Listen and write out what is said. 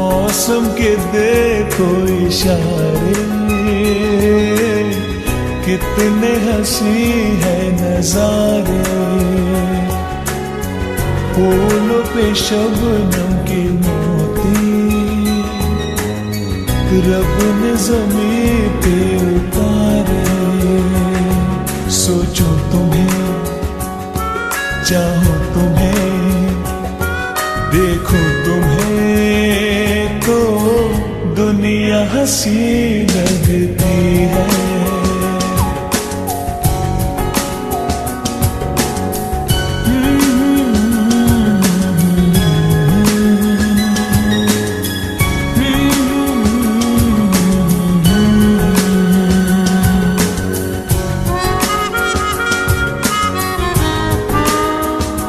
मौसम के देखो इशारे, कितने हंसी है नजारे। फूलों पे शबनम के मोती रब ने ज़मीं पे उतारे। सोचो तुम्हें, चाहो तुम्हें, देखो तुम्हें तो दुनिया हंसी लगती है।